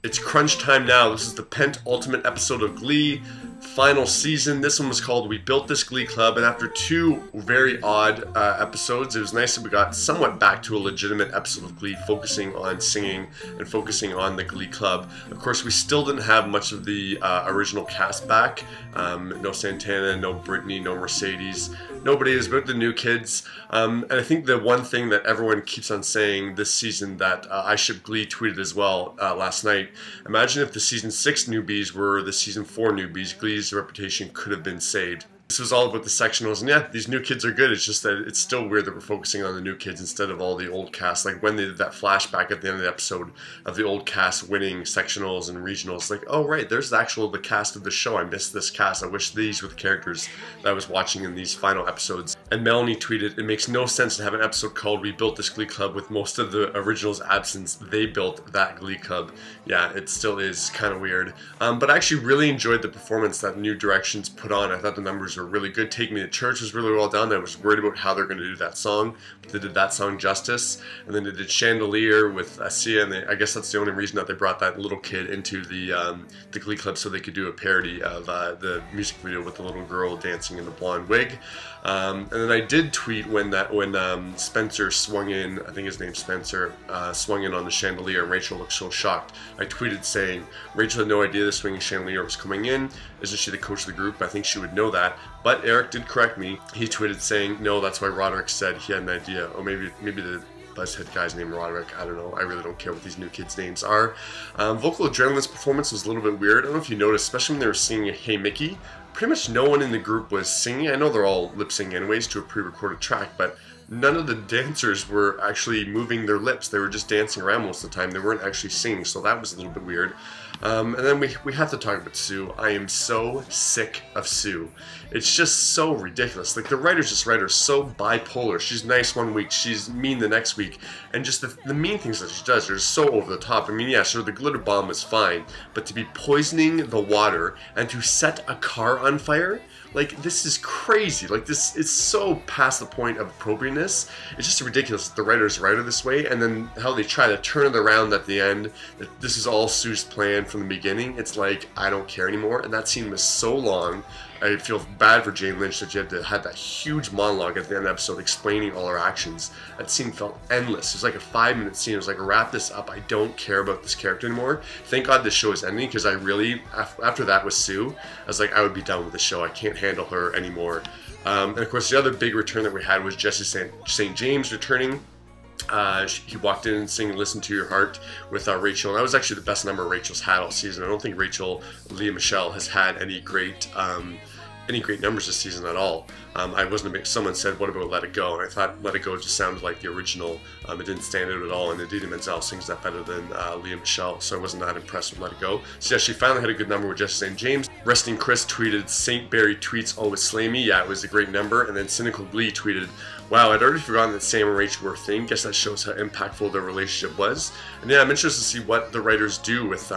It's crunch time now. This is the penultimate episode of Glee, final season. This one was called We Built This Glee Club, and after two very odd episodes, it was nice that we got somewhat back to a legitimate episode of Glee, focusing on singing and focusing on the Glee Club. Of course, we still didn't have much of the original cast back. No Santana, no Brittany, no Mercedes. Nobody is about the new kids. And I think the one thing that everyone keeps on saying this season that I Ship Glee tweeted as well last night, imagine if the season 6 newbies were the season 4 newbies, Glee's reputation could have been saved. This was all about the sectionals, and yeah, these new kids are good. It's just that it's still weird that we're focusing on the new kids instead of all the old cast. Like when they did that flashback at the end of the episode of the old cast winning sectionals and regionals, like, oh right, there's the cast of the show. I missed this cast. I wish these were the characters that I was watching in these final episodes. And Melanie tweeted, it makes no sense to have an episode called We Built This Glee Club with most of the originals' absence. They built that Glee Club. Yeah, it still is kind of weird. But I actually really enjoyed the performance that New Directions put on. I thought the numbers were really good. Take Me to Church was really well done. I was worried about how they're going to do that song, but they did that song justice. And then they did Chandelier with Sia, and I guess that's the only reason that they brought that little kid into the Glee Club, so they could do a parody of the music video with the little girl dancing in the blonde wig. And then I did tweet when Spencer swung in, I think his name's Spencer, swung in on the chandelier, and Rachel looked so shocked. I tweeted saying, Rachel had no idea the swinging chandelier was coming in. Isn't she the coach of the group? I think she would know that. But Eric did correct me. He tweeted saying, no, that's why Roderick said he had an idea. Or maybe the Buzzhead guy's name Roderick. I don't know. I really don't care what these new kids' names are. Vocal Adrenaline's performance was a little bit weird. I don't know if you noticed, especially when they were singing Hey Mickey. Pretty much no one in the group was singing. I know they're all lip-syncing anyways to a pre-recorded track, but none of the dancers were actually moving their lips. They were just dancing around most of the time. They weren't actually singing, so that was a little bit weird. And then we have to talk about Sue. I am so sick of Sue. It's just so ridiculous. Like, the writer's just writer is so bipolar. She's nice one week, she's mean the next week, and just the mean things that she does are so over the top. I mean, yeah, sure, the glitter bomb is fine, but to be poisoning the water and to set a car on fire, like, this is crazy. Like, this is so past the point of appropriateness. It's just ridiculous that the writers write her this way, and then how they try to turn it around at the end, that this is all Sue's plan from the beginning. It's like, I don't care anymore, and that scene was so long. I feel bad for Jane Lynch that you had to have that huge monologue at the end of the episode explaining all her actions. That scene felt endless. It was like a 5-minute scene. It was like, wrap this up. I don't care about this character anymore. Thank God this show is ending, because I really, after that with Sue, I was like, I would be done with the show. I can't handle her anymore. And of course, the other big return that we had was Jesse St. James returning. He walked in and sang Listen to Your Heart with Rachel, and that was actually the best number Rachel's had all season. I don't think Rachel Leah Michelle has had any great numbers this season at all. I wasn't a big, someone said, what about Let It Go? And I thought Let It Go just sounded like the original. It didn't stand out at all, and Idina Menzel sings that better than Leah Michelle, so I wasn't that impressed with Let It Go. So yeah, she finally had a good number with Jesse St. James. Resting Chris tweeted, St. Barry tweets always slay me. Yeah, it was a great number. And then Cynical Glee tweeted, wow, I'd already forgotten that Sam and Rachel were a thing. Guess that shows how impactful their relationship was. And yeah, I'm interested to see what the writers do with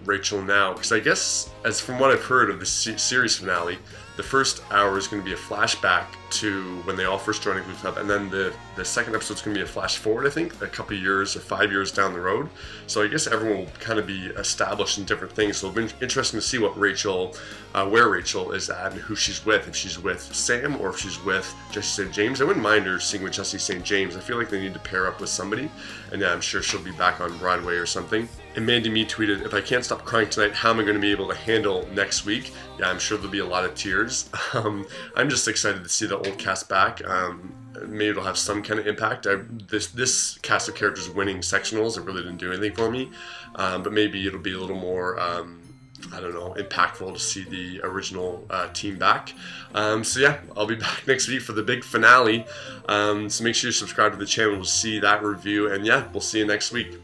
Rachel now, because I guess, as from what I've heard of the series finale, the first hour is going to be a flashback to when they all first joined the Glee Club, and then the second episode is going to be a flash forward, I think, a couple years or 5 years down the road. So I guess everyone will kind of be established in different things. So it'll be interesting to see what Rachel, where Rachel is at and who she's with. If she's with Sam or if she's with Jesse St. James. I wouldn't mind her singing with Jesse St. James. I feel like they need to pair up with somebody, and yeah, I'm sure she'll be back on Broadway or something. And Mandy Me tweeted, if I can't stop crying tonight, how am I going to be able to handle next week? Yeah, I'm sure there'll be a lot of tears. I'm just excited to see the old cast back. Maybe it'll have some kind of impact. This cast of characters winning sectionals, it really didn't do anything for me. But maybe it'll be a little more, I don't know, impactful to see the original team back. So yeah, I'll be back next week for the big finale. So make sure you subscribe to the channel to see that review. And yeah, we'll see you next week.